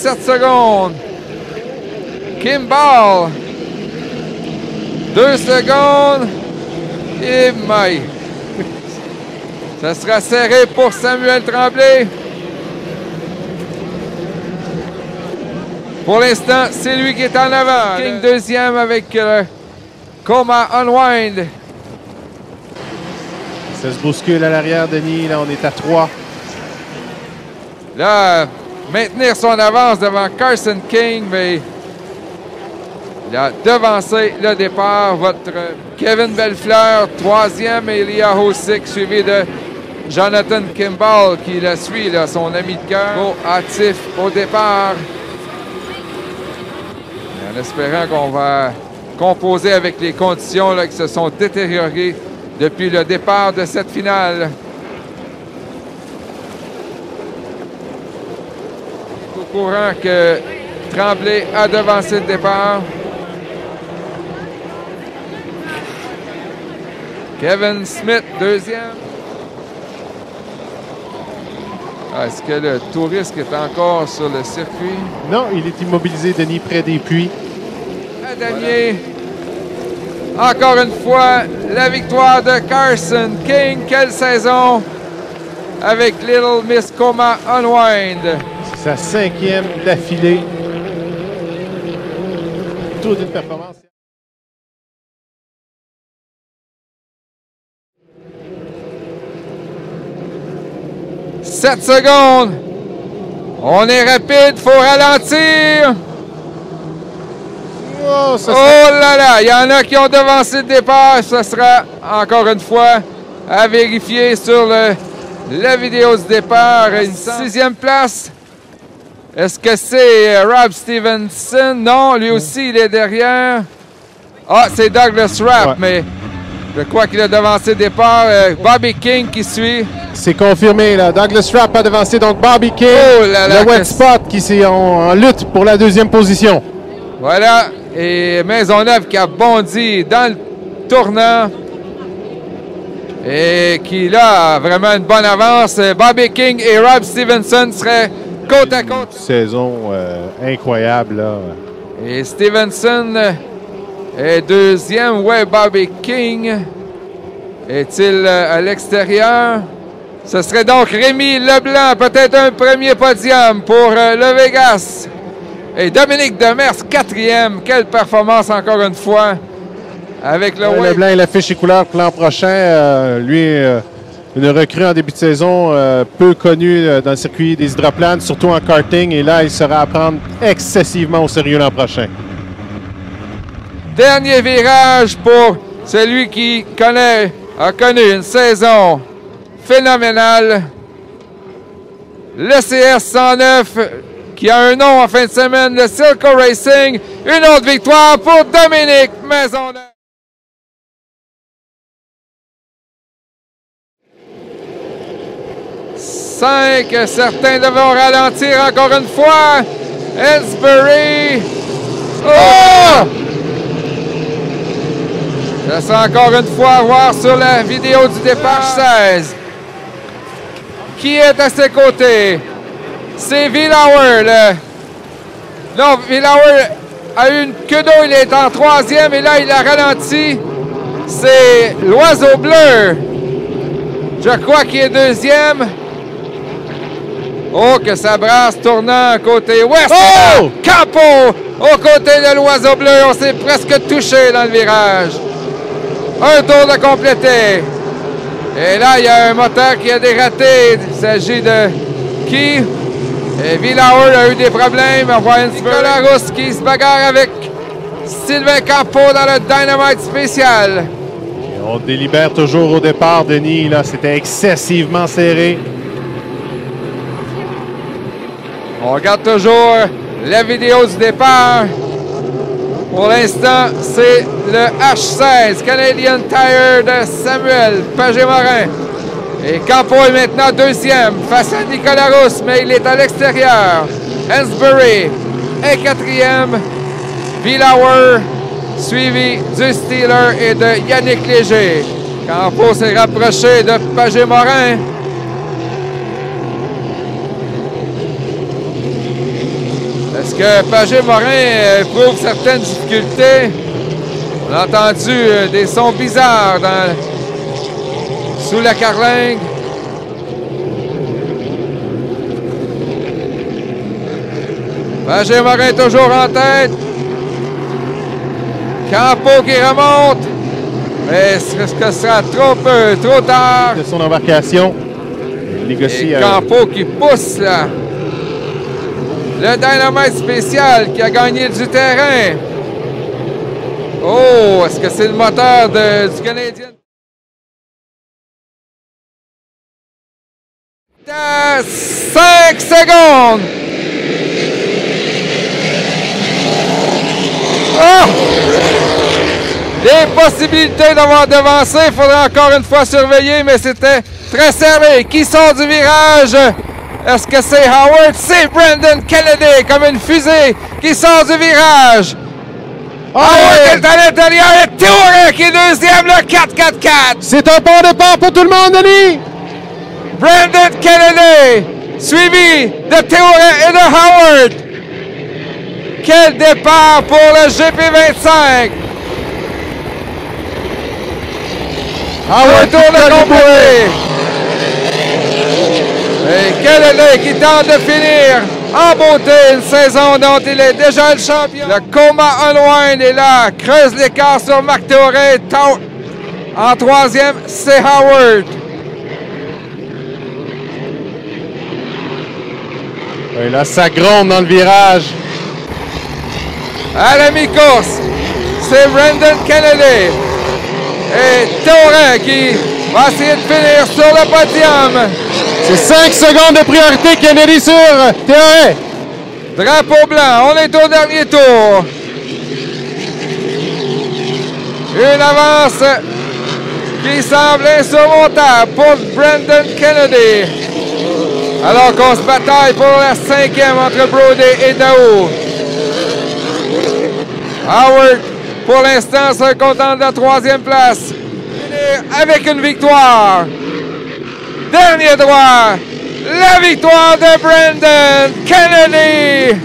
7 secondes. Kimball. 2 secondes. Et Mike. Ça sera serré pour Samuel Tremblay. Pour l'instant, c'est lui qui est en avant. King deuxième avec Coma Unwind. Ça se bouscule à l'arrière, Denis. Là, on est à 3. Là, maintenir son avance devant Carson King, mais il a devancé le départ. Votre Kevin Bellefleur, troisième, et Elia Hosick, suivi de Jonathan Kimball, qui la suit, là, son ami de cœur. Hâtif au départ. En espérant qu'on va composer avec les conditions là, qui se sont détériorées depuis le départ de cette finale. Au courant que Tremblay a devancé le départ. Kevin Smith, deuxième. Est-ce que le touriste est encore sur le circuit? Non, il est immobilisé, Denis, près des puits. Damier. Encore une fois, la victoire de Carson King. Quelle saison avec Little Miss Coma Unwind. C'est sa 5e d'affilée. Tour d'une performance. « 7 secondes. On est rapide, faut ralentir. Oh, ça oh là là, il y en a qui ont devancé le départ. Ce sera encore une fois à vérifier sur la vidéo du départ. Une 6e place. Est-ce que c'est Rob Stevenson? Non, lui aussi, il est derrière. Ah, c'est Douglas Rapp, ouais. Mais je crois qu'il a devancé le départ. Bobby King qui suit. C'est confirmé, là. Douglas Rapp a devancé donc Bobby King. Oh là là, le Wet Spot qui est en lutte pour la 2e position. Voilà. Et Maisonneuve qui a bondi dans le tournant et qui là a vraiment une bonne avance. Bobby King et Rob Stevenson seraient côte à côte. Saison incroyable, là. Et Stevenson est deuxième. Ouais, Bobby King est-il à l'extérieur? Ce serait donc Rémi Leblanc, peut-être un premier podium pour le Vegas. Et Dominique Demers, 4e. Quelle performance encore une fois avec le Wave. Leblanc, il affiche les couleurs pour l'an prochain. Lui, une recrue en début de saison, peu connue dans le circuit des hydroplanes, surtout en karting. Et là, il sera à prendre excessivement au sérieux l'an prochain. Dernier virage pour celui qui a connu une saison phénoménale. Le CS 109. Qui a un nom en fin de semaine, le Silco Racing. Une autre victoire pour Dominique Maisonneuve. Certains devront ralentir encore une fois. Ellsbury. Oh! Laisse encore une fois voir sur la vidéo du départ 16. Qui est à ses côtés? C'est Villauer. Non, Villauer a eu une queue d'eau, il est en 3e et là, il a ralenti. C'est l'Oiseau Bleu. Je crois qu'il est 2e. Oh, que ça brasse tournant côté ouest. Oh! Campo au côté de l'Oiseau Bleu. On s'est presque touché dans le virage. Un tour de compléter. Et là, il y a un moteur qui a dératé. Il s'agit de qui? Et Villauer a eu des problèmes. On voit Nicolas Rousse qui se bagarre avec Sylvain Campo dans le Dynamite spécial. Et on délibère toujours au départ, Denis. Là, c'était excessivement serré. On regarde toujours la vidéo du départ. Pour l'instant, c'est le H16 Canadian Tire de Samuel Pagé-Morin. Et Campo est maintenant 2e face à Nicolas Rousse, mais il est à l'extérieur. Ellsbury est 4e. Villauer, suivi du Steeler et de Yannick Léger. Campo s'est rapproché de Est-ce que Pagé-Morin éprouve certaines difficultés? On a entendu des sons bizarres sous la carlingue. Pagé-Morin toujours en tête. Campo qui remonte. Mais est-ce que ce sera trop tard? De son embarcation. Et Campo qui pousse là. Le Dynamite spécial qui a gagné du terrain. Oh, est-ce que c'est le moteur du Canadien? 5 secondes. Oh! Des possibilités d'avoir devancé. Il faudra encore une fois surveiller, mais c'était très serré. Qui sort du virage? Est-ce que c'est Howard? C'est Brendan Kennedy comme une fusée qui sort du virage. Howard est à l'intérieur et Théoret qui est deuxième, le 4-4-4. C'est un bon départ pour tout le monde, Denis. Brendan Kennedy, suivi de Théoret et de Howard. Quel départ pour le GP25. Howard tour de complet. Et Kennedy qui tente de finir en beauté une saison dont il est déjà le champion. Le Coma Unwind est là, creuse l'écart sur Marc Théoret. En troisième, c'est Howard. Et là, ça gronde dans le virage. À la mi-course, c'est Brendan Kennedy. Et Théoret qui va essayer de finir sur le podium. C'est 5 secondes de priorité, Kennedy sur Théoret. Drapeau blanc, on est au dernier tour. Une avance qui semble insurmontable pour Brendan Kennedy. Alors qu'on se bataille pour la 5e entre Brodie et Daou. Howard, pour l'instant, se contente de la 3e place. Avec une victoire. Dernier droit. La victoire de Brendan Kennedy.